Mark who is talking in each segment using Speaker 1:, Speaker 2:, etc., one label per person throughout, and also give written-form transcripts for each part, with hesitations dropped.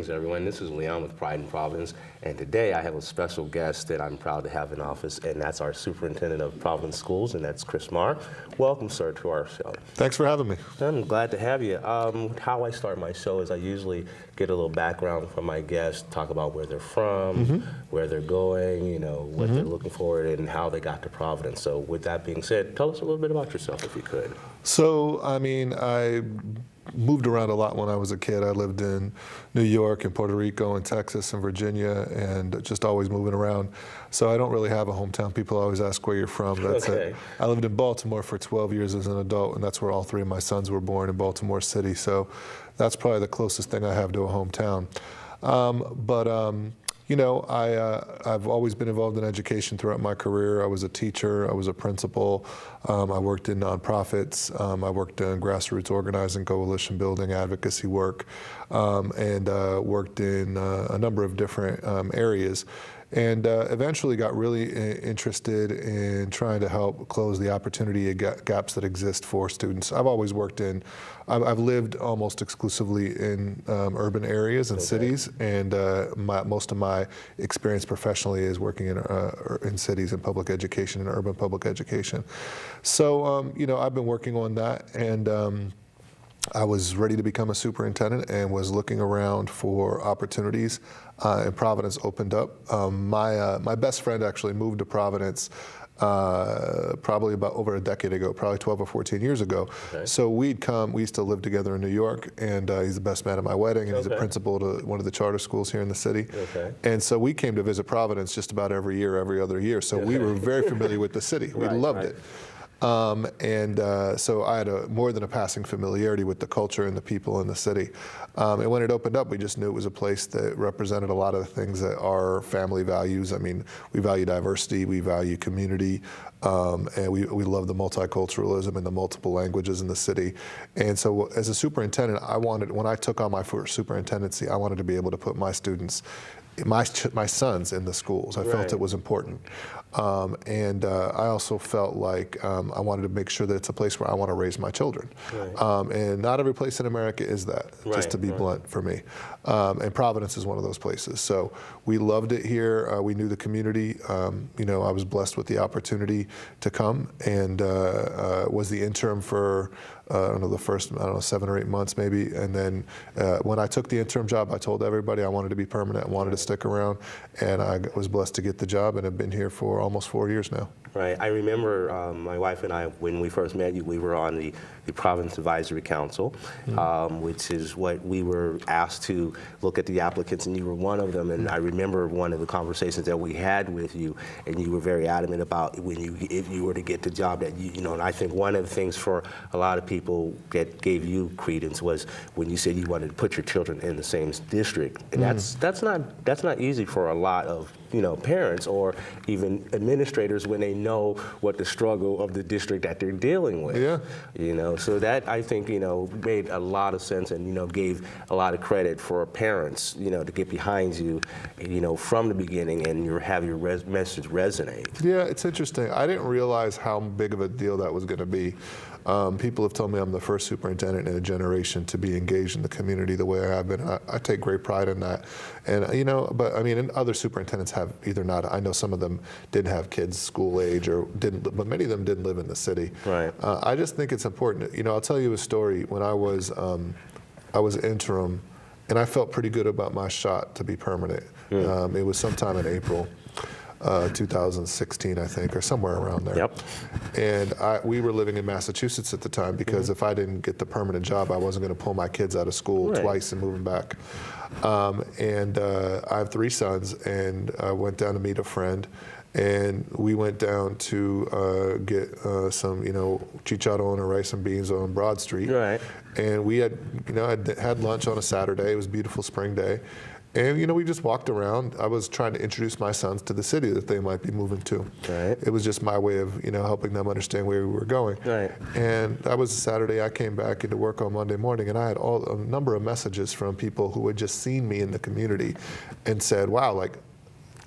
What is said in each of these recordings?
Speaker 1: Greetings, everyone. This is Leon with Pride in Providence, and today I have a special guest that I'm proud to have in office, and that's our Superintendent of Providence Schools, and that's Chris Maher. Welcome, sir, to our show.
Speaker 2: Thanks for having me.
Speaker 1: I'm glad to have you. How I start my show is I usually get a little background from my guests, talk about where they're from, where they're going, you know, what they're looking for, and how they got to Providence. So with that being said, tell us a little bit about yourself, if you could.
Speaker 2: So, I mean, I moved around a lot when I was a kid. I lived in New York and Puerto Rico and Texas and Virginia, and just always moving around. So I don't really have a hometown. People always ask where you're from. That's it. I lived in Baltimore for 12 years as an adult, and that's where all three of my sons were born, in Baltimore City. So that's probably the closest thing I have to a hometown. You know, I've always been involved in education throughout my career. I was a teacher, I was a principal, I worked in nonprofits, I worked in grassroots organizing, coalition building, advocacy work, and worked in a number of different areas. And eventually got really interested in trying to help close the opportunity gaps that exist for students. I've always worked in, I've lived almost exclusively in urban areas and cities, and most of my experience professionally is working in cities and public education and urban public education. So, you know, I've been working on that, and I was ready to become a superintendent and was looking around for opportunities, and Providence opened up. My best friend actually moved to Providence probably about over a decade ago, probably 12 or 14 years ago. Okay. So we used to live together in New York, and he's the best man at my wedding, and he's a principal to one of the charter schools here in the city. Okay. And so we came to visit Providence just about every year, every other year. So we were very familiar with the city. We loved it. So I had more than a passing familiarity with the culture and the people in the city. And when it opened up, we just knew it was a place that represented a lot of the things that our family values. I mean, we value diversity, we value community, and we love the multiculturalism and the multiple languages in the city. And so as a superintendent, when I took on my first superintendency, I wanted to be able to put my students, my sons in the schools. I felt it was important. I also felt like I wanted to make sure that it's a place where I want to raise my children. And not every place in America is that, just to be blunt for me. And Providence is one of those places. So we loved it here. We knew the community. You know, I was blessed with the opportunity to come, and was the interim for I don't know, the first, 7 or 8 months maybe. And then when I took the interim job, I told everybody I wanted to be permanent, wanted to stick around, and I was blessed to get the job, and have been here for almost 4 years now.
Speaker 1: Right. I remember my wife and I, when we first met you, we were on the Providence Advisory Council, which is what we were asked to look at the applicants, and you were one of them. And I remember one of the conversations that we had with you, and you were very adamant about if you were to get the job that you know. And I think one of the things for a lot of people that gave you credence was when you said you wanted to put your children in the same district, and that's not easy for a lot of parents or even administrators when they know what the struggle of the district that they're dealing with. So that, I think, made a lot of sense, and gave a lot of credit for parents, to get behind you, from the beginning, and have your message resonate. Yeah,
Speaker 2: it's interesting. I didn't realize how big of a deal that was going to be. People have told me I'm the first superintendent in a generation to be engaged in the community the way I have been. I take great pride in that. And, but I mean, and other superintendents have either not. I know some of them didn't have kids school age or didn't, but many of them didn't live in the city. Right. I just think it's important. I'll tell you a story. When I was interim, and I felt pretty good about my shot to be permanent. It was sometime in April. 2016, I think, or somewhere around there. Yep. And we were living in Massachusetts at the time, because if I didn't get the permanent job, I wasn't going to pull my kids out of school twice and move them back. I have 3 sons, and I went down to meet a friend, and we went down to get some, chicharron and rice and beans on Broad Street. Right. And we had, had lunch on a Saturday. It was a beautiful spring day. And, we just walked around. I was trying to introduce my sons to the city that they might be moving to. Right. It was just my way of, helping them understand where we were going. Right. And that was a Saturday. I came back into work on Monday morning, and I had a number of messages from people who had just seen me in the community and said, wow, like,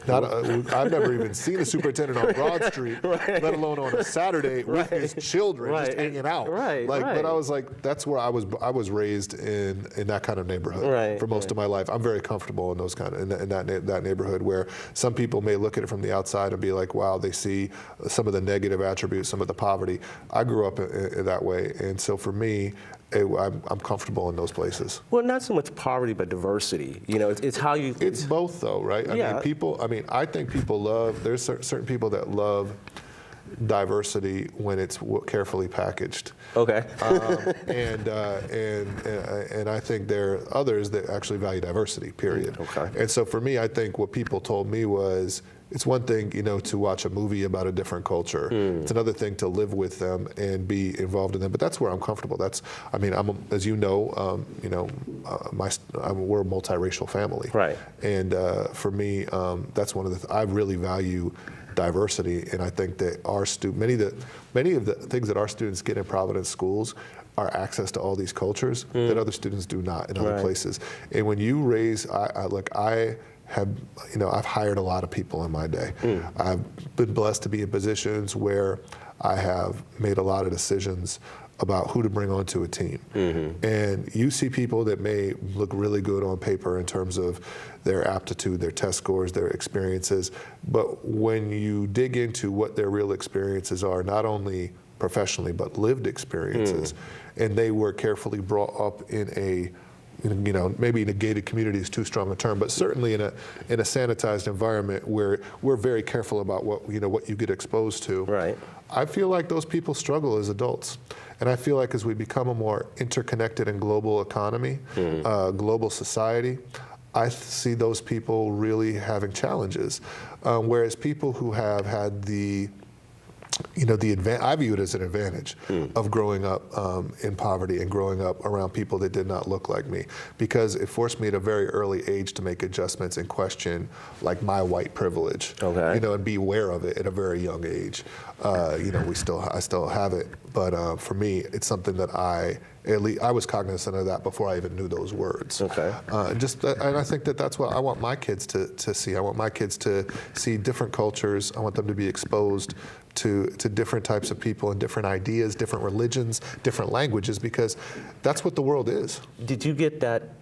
Speaker 2: I've never even seen a superintendent on Broad Street, let alone on a Saturday with his children just hanging out. But I was like, that's where I was raised in that kind of neighborhood for most of my life. I'm very comfortable in those in that neighborhood where some people may look at it from the outside and be like, wow, they see some of the negative attributes, some of the poverty. I grew up in that way, and so for me, I'm comfortable in those places.
Speaker 1: Well, not so much poverty, but diversity. You know, it's how you.
Speaker 2: It's both, though, right? I mean, I think people love. There's certain people that love diversity when it's carefully packaged.
Speaker 1: Okay.
Speaker 2: And I think there are others that actually value diversity. Period.
Speaker 1: Okay.
Speaker 2: And so for me, I think what people told me was, it's one thing, to watch a movie about a different culture. It's another thing to live with them and be involved in them. But that's where I'm comfortable. As you know, we're a multiracial family.
Speaker 1: Right.
Speaker 2: And for me, that's one of the I really value diversity, and I think that many of the things that our students get in Providence schools are access to all these cultures that other students do not in other places. And when you raise, I've hired a lot of people in my day. I've been blessed to be in positions where I have made a lot of decisions about who to bring onto a team. And you see people that may look really good on paper in terms of their aptitude, their test scores, their experiences, but when you dig into what their real experiences are, not only professionally, but lived experiences, and they were carefully brought up in a maybe in a gated community is too strong a term, but certainly in a sanitized environment where we're very careful about what you get exposed to.
Speaker 1: Right.
Speaker 2: I feel like those people struggle as adults. And I feel like as we become a more interconnected and global economy, global society, I see those people really having challenges. Whereas people who have had I view it as an advantage of growing up in poverty and growing up around people that did not look like me, because it forced me at a very early age to make adjustments and question like my white privilege, and be aware of it at a very young age. I still have it, but for me, it's something that I was cognizant of that before I even knew those words.
Speaker 1: Okay.
Speaker 2: And I think that's what I want my kids to see. I want my kids to see different cultures. I want them to be exposed to different types of people and different ideas, different religions, different languages, because that's what the world is. Did you get that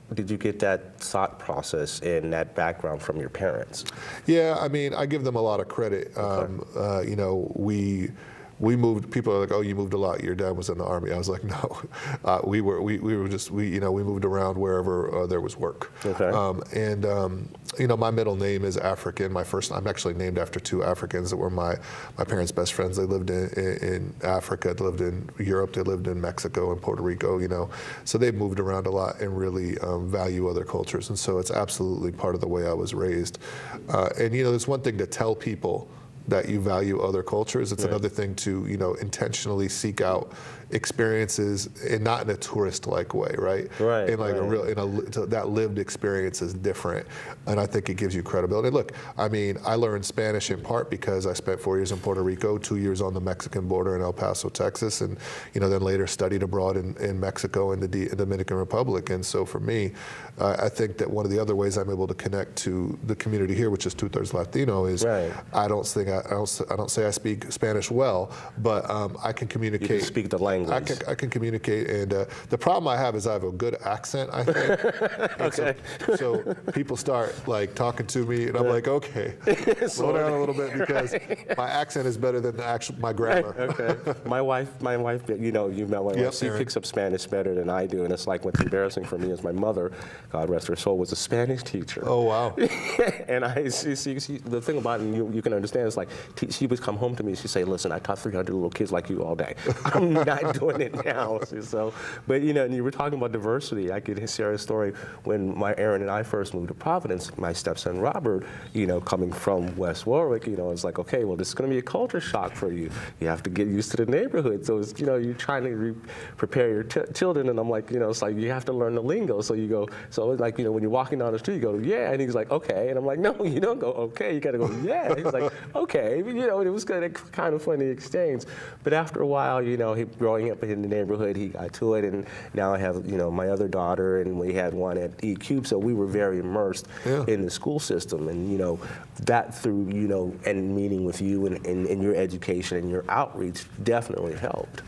Speaker 2: thought process and that background from your parents? Yeah, I mean, I give them a lot of credit. Okay. We moved. People are like, "Oh, you moved a lot. Your dad was in the Army." I was like, "No, we moved around wherever there was work." Okay. My middle name is African. I'm actually named after two Africans that were my parents' best friends. They lived in Africa. They lived in Europe. They lived in Mexico and Puerto Rico. So they've moved around a lot and really value other cultures. And so it's absolutely part of the way I was raised. There's one thing to tell people that you value other cultures. It's another thing to, intentionally seek out experiences, and not in a tourist-like way, right? Right. That lived experience is different, and I think it gives you credibility. Look, I mean, I learned Spanish in part because I spent 4 years in Puerto Rico, 2 years on the Mexican border in El Paso, Texas, and then later studied abroad in Mexico and the Dominican Republic. And so for me, I think that one of the other ways I'm able to connect to the community here, which is 2/3 Latino, is I don't say I speak Spanish well, but I can communicate. You can speak the language. I can communicate, and the problem I have is I have a good accent, I think. Okay. So people start like talking to me, and I'm like, okay, slow down a little bit, because my accent is better than my grammar. Okay. My wife, you met my wife. She picks up Spanish better than I do, and it's like what's embarrassing for me is my mother, God rest her soul, was a Spanish teacher. Oh wow. And the thing about it, you can understand, is like she would come home to me. She'd say, "Listen, I taught 300 little kids like you all day. I'm not doing it now." So, but and you were talking about diversity. I could share a story when Aaron and I first moved to Providence. My stepson Robert, coming from West Warwick, it's like, okay, well, this is going to be a culture shock for you. You have to get used to the neighborhood. So it's, you're trying to prepare your children, and I'm like, it's like you have to learn the lingo. So you go, so it's like, when you're walking down the street, you go, yeah, and he's like, okay, and I'm like, no, you don't go, okay, you got to go, yeah. He's like, okay, it was kind of funny exchange. But after a while, he grew
Speaker 1: growing up in the neighborhood, he got to it, and now I have, my other daughter, and we had one at E-Cube, so we were very immersed in the school system, and, that through, and meeting with you and your education and your outreach definitely helped.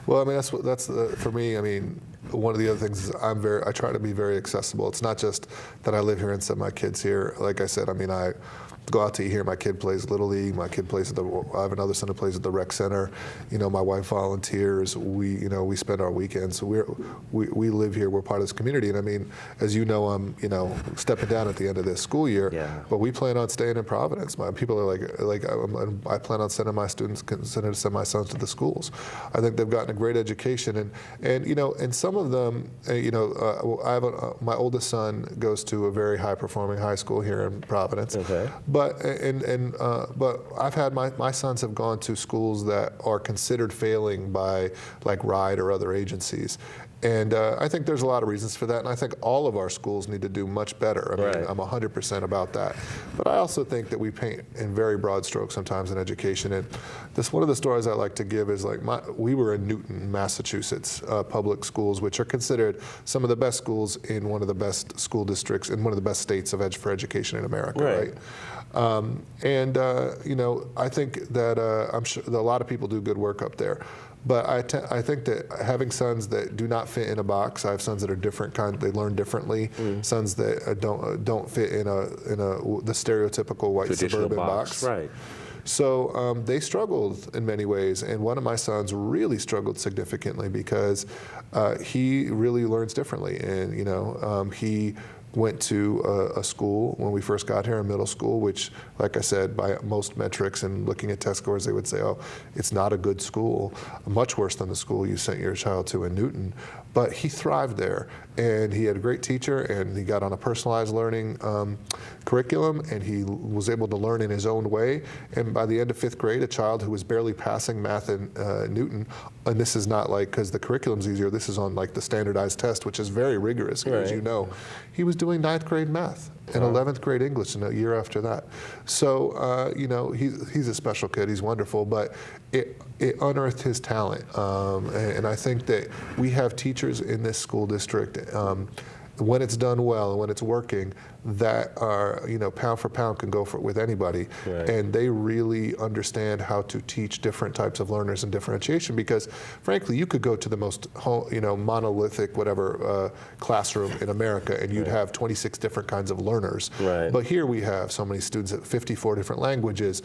Speaker 2: Well, I mean, that's for me, I mean, one of the other things is I try to be very accessible. It's not just that I live here and send my kids here. Like I said, I mean, I go out to eat here. My kid plays Little League. My kid plays I have another son who plays at the rec center. My wife volunteers. We spend our weekends. So we live here. We're part of this community. And I mean, as you know, I'm stepping down at the end of this school year.
Speaker 1: Yeah.
Speaker 2: But we plan on staying in Providence. My people are like I plan on sending my students, send my sons to the schools. I think they've gotten a great education, and some of them, I have my oldest son goes to a very high performing high school here in Providence.
Speaker 1: Okay.
Speaker 2: But I've had my sons have gone to schools that are considered failing by like RIDE or other agencies. And I think there's a lot of reasons for that, and I think all of our schools need to do much better. I mean, I'm 100% about that. But I also think that we paint in very broad strokes sometimes in education. And one of the stories I like to give is we were in Newton, Massachusetts, public schools, which are considered some of the best schools in one of the best school districts in one of the best states for education in America, right? I think that I'm sure that a lot of people do good work up there. But I think that having sons that do not fit in a box, I have sons that are different they learn differently. Sons that don't fit in the stereotypical white
Speaker 1: traditional
Speaker 2: suburban box.
Speaker 1: Right.
Speaker 2: So they struggled in many ways, and one of my sons really struggled significantly because he really learns differently, and he went to a school when we first got here, a middle school, which, like I said, by most metrics and looking at test scores, they would say, oh, it's not a good school, much worse than the school you sent your child to in Newton. But he thrived there, and he had a great teacher, and he got on a personalized learning curriculum, and he was able to learn in his own way. And by the end of 5th grade, a child who was barely passing math in Newton, and this is not because the curriculum's easier, this is on the standardized test, which is very rigorous, as you know. He was doing 9th grade math and 11th grade English in a year after that. So, he's a special kid, he's wonderful, but it unearthed his talent. And I think that we have teachers in this school district, when it's done well and when it's working, that are, pound for pound can go with anybody. And they really understand how to teach different types of learners and differentiation, because frankly, you could go to the most, monolithic, classroom in America, and you'd have 26 different kinds of learners. But here we have so many students at 54 different languages,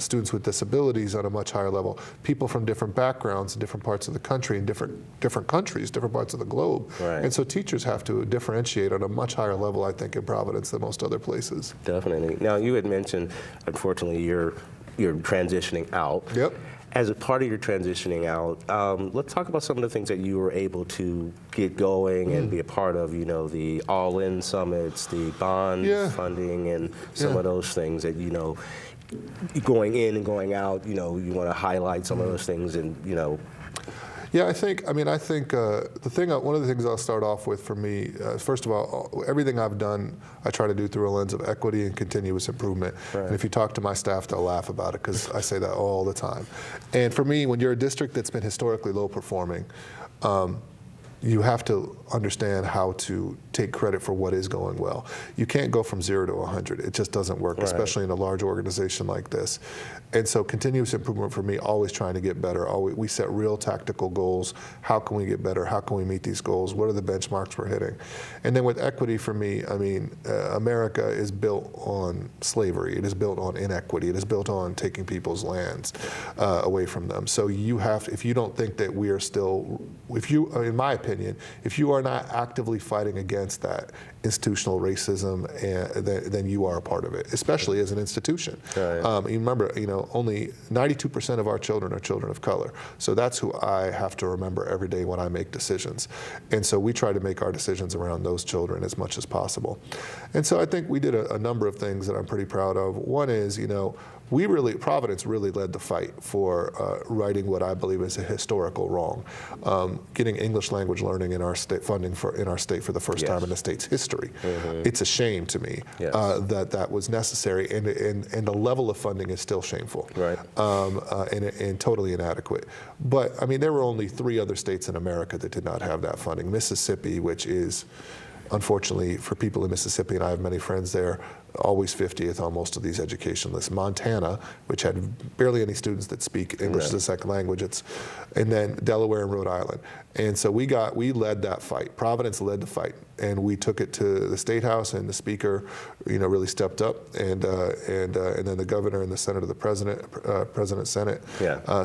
Speaker 2: students with disabilities on a much higher level, people from different backgrounds in different parts of the country, in different countries, different parts of the globe. And so teachers have to differentiate on a much higher level, I think, in Providence than most other places.
Speaker 1: Definitely. Now, you had mentioned, unfortunately, you're transitioning out.
Speaker 2: Yep.
Speaker 1: As a part of your transitioning out, let's talk about some of the things that you were able to get going and be a part of, the all-in summits, the bond funding, and some of those things that, going in and going out, you want to highlight some of those things and,
Speaker 2: Yeah, I think one of the things I'll start off with for me, first of all, everything I've done, I try to do through a lens of equity and continuous improvement. And if you talk to my staff, they'll laugh about it, because I say that all the time. And for me, when you're a district that's been historically low performing, you have to understand how to take credit for what is going well. You can't go from 0 to 100. It just doesn't work, especially in a large organization like this. And so continuous improvement for me, always trying to get better. We set real tactical goals. How can we get better? How can we meet these goals? What are the benchmarks we're hitting? And then with equity for me, America is built on slavery. It is built on inequity. It is built on taking people's lands away from them. So if you don't think that we are still, in my opinion, if you are not actively fighting against that institutional racism, then you are a part of it, especially as an institution. You remember, only 92% of our children are children of color. So that's who I have to remember every day when I make decisions. And so we try to make our decisions around those children as much as possible. And so I think we did a number of things that I'm pretty proud of. One is, Providence really led the fight for righting what I believe is a historical wrong. Getting English language learning in our state, funding in our state for the first time in the state's history. history. It's a shame to me that was necessary, and the level of funding is still shameful,
Speaker 1: right.
Speaker 2: And totally inadequate. But I mean, there were only 3 other states in America that did not have that funding. Mississippi, which is, unfortunately, for people in Mississippi, and I have many friends there, always 50th on most of these education lists. Montana, which had barely any students that speak English as a second language, and then Delaware and Rhode Island. And so we led that fight. Providence led the fight, and we took it to the State House, and the Speaker, really stepped up, and then the Governor and the Senator, the President, Senate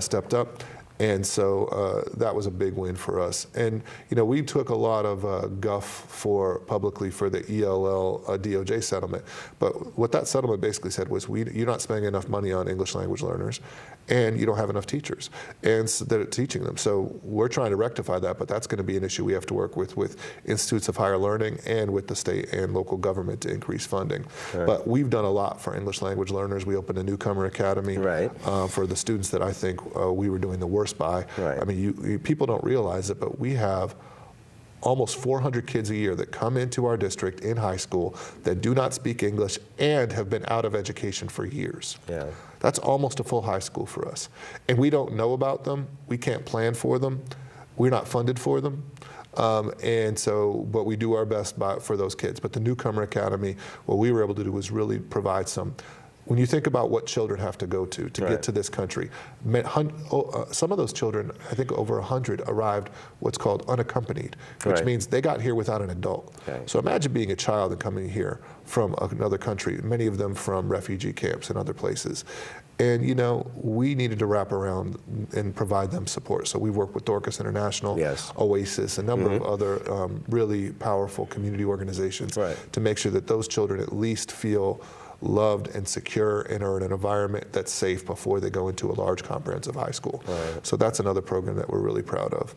Speaker 2: stepped up. And so that was a big win for us. And we took a lot of guff publicly for the ELL DOJ settlement. But what that settlement basically said was, you're not spending enough money on English language learners, and you don't have enough teachers and that are teaching them. So we're trying to rectify that, but that's going to be an issue we have to work with institutes of higher learning and with the state and local government to increase funding. Right. But we've done a lot for English language learners. We opened a newcomer academy for the students that I think we were doing the worst by. Right. I mean, people don't realize it, but we have almost 400 kids a year that come into our district in high school that do not speak English and have been out of education for years. Yeah. That's almost a full high school for us. And we don't know about them. We can't plan for them. We're not funded for them. But we do our best for those kids. But the Newcomer Academy, what we were able to do was really provide when you think about what children have to go to get to this country, some of those children, I think over 100, arrived what's called unaccompanied, which means they got here without an adult. Okay. So imagine being a child and coming here from another country, many of them from refugee camps and other places. And we needed to wrap around and provide them support. So we worked with Dorcas International, Oasis, a number of other really powerful community organizations to make sure that those children at least feel loved and secure and are in an environment that's safe before they go into a large comprehensive high school. Right. So that's another program that we're really proud of.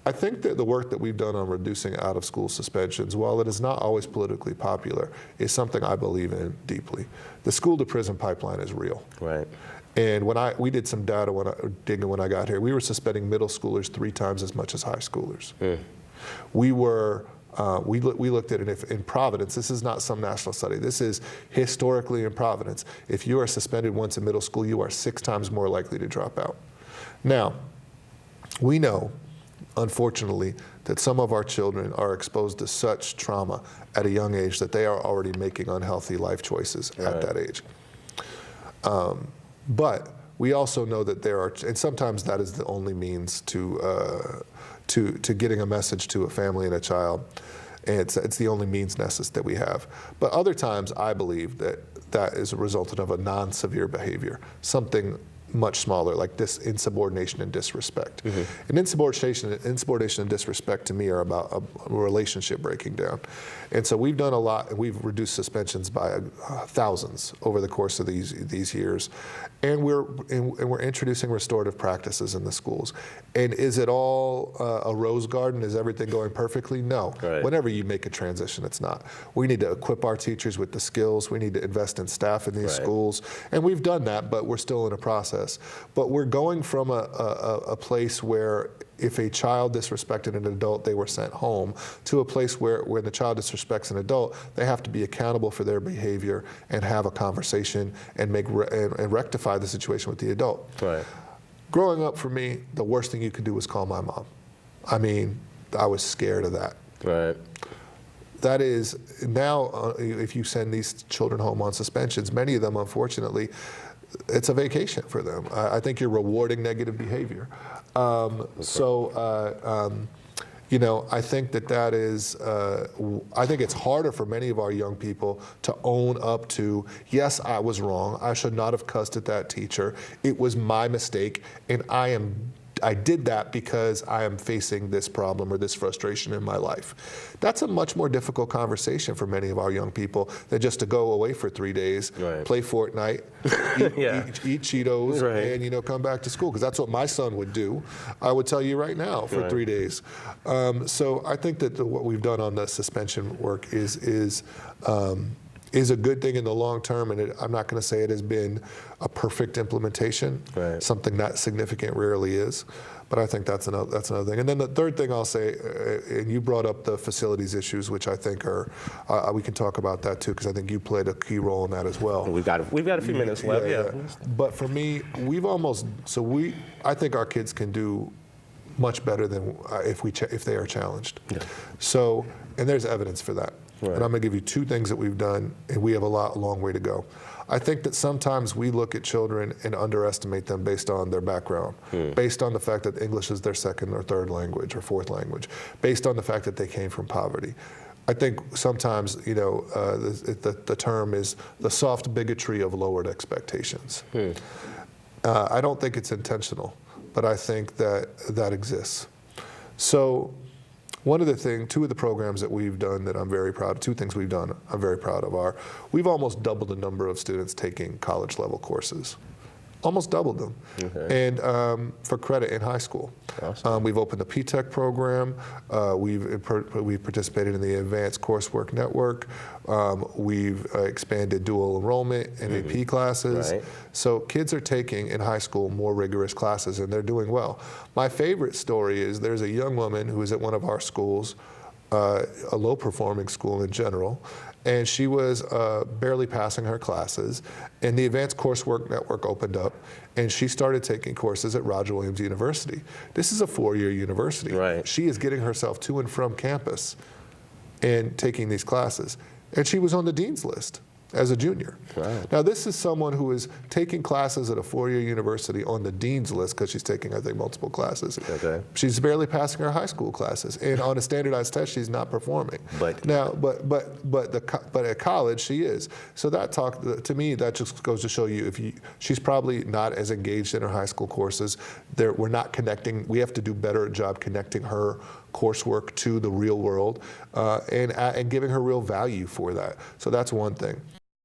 Speaker 2: I think that the work that we've done on reducing out-of-school suspensions, while it is not always politically popular, is something I believe in deeply. The school-to-prison pipeline is real. Right. And we did some data digging when I got here. We were suspending middle schoolers 3 times as much as high schoolers. We looked at it in Providence. This is not some national study. This is historically in Providence. If you are suspended once in middle school, you are 6 times more likely to drop out. Now, we know, unfortunately, that some of our children are exposed to such trauma at a young age that they are already making unhealthy life choices at that age. But we also know that and sometimes that is the only means to getting a message to a family and a child. And it's the only means necessary that we have. But other times, I believe that is a result of a non-severe behavior, something much smaller, like this insubordination and disrespect. And insubordination and disrespect to me are about a relationship breaking down. And so we've done a lot, and we've reduced suspensions by thousands over the course of these years. And we're introducing restorative practices in the schools. And is it all a rose garden? Is everything going perfectly? No. Right. Whenever you make a transition, it's not. We need to equip our teachers with the skills. We need to invest in staff in these schools. And we've done that, but we're still in a process. But we're going from a place where if a child disrespected an adult, they were sent home, to a place where when the child disrespects an adult, they have to be accountable for their behavior and have a conversation and and rectify the situation with the adult. Right. Growing up, for me, the worst thing you could do was call my mom. I mean, I was scared of that. Right. That is, now, if you send these children home on suspensions, many of them, unfortunately, it's a vacation for them. I think you're rewarding negative behavior. I think that is, I think it's harder for many of our young people to own up to, yes, I was wrong. I should not have cussed at that teacher. It was my mistake, and I did that because I am facing this problem or this frustration in my life. That's a much more difficult conversation for many of our young people than just to go away for 3 days, play Fortnite, eat Cheetos, and come back to school, because that's what my son would do. I would tell you right now, for 3 days. So I think that what we've done on the suspension work is is a good thing in the long term, and I'm not going to say it has been a perfect implementation.
Speaker 1: Right.
Speaker 2: Something that significant rarely is, but I think that's another thing. And then the third thing I'll say, and you brought up the facilities issues, which I think are we can talk about that too, because I think you played a key role in that as well.
Speaker 1: We've got a few minutes left. Yeah.
Speaker 2: But for me, I think our kids can do much better than if they are challenged.
Speaker 1: Yeah.
Speaker 2: So, and there's evidence for that.
Speaker 1: Right.
Speaker 2: And I'm going to give you two things that we've done, and we have a long way to go. I think that sometimes we look at children and underestimate them based on their background, based on the fact that English is their second or third language or fourth language, based on the fact that they came from poverty. I think sometimes, the term is the soft bigotry of lowered expectations. I don't think it's intentional, but I think that exists. So two of the programs that we've done that I'm very proud of, two things we've done I'm very proud of are, we've almost doubled the number of students taking college level courses. Almost doubled them. Okay. And for credit in high school. Awesome. We've opened the P-Tech program. We've participated in the Advanced Coursework Network. We've expanded dual enrollment and AP classes. Right. So kids are taking in high school more rigorous classes, and they're doing well. My favorite story is there's a young woman who is at one of our schools, a low-performing school in general, and she was barely passing her classes, and the Advanced Coursework Network opened up, and she started taking courses at Roger Williams University. This is a 4-year university.
Speaker 1: Right.
Speaker 2: She is getting herself to and from campus and taking these classes, and she was on the dean's list as a junior. Wow. Now, this is someone who is taking classes at a 4-year university on the dean's list because she's taking, I think, multiple classes. Okay. She's barely passing her high school classes, and on a standardized test, she's not performing. But at college, she is. So to me, that just goes to show you she's probably not as engaged in her high school courses. We're not connecting. We have to do better job connecting her coursework to the real world and giving her real value for that. So that's one thing.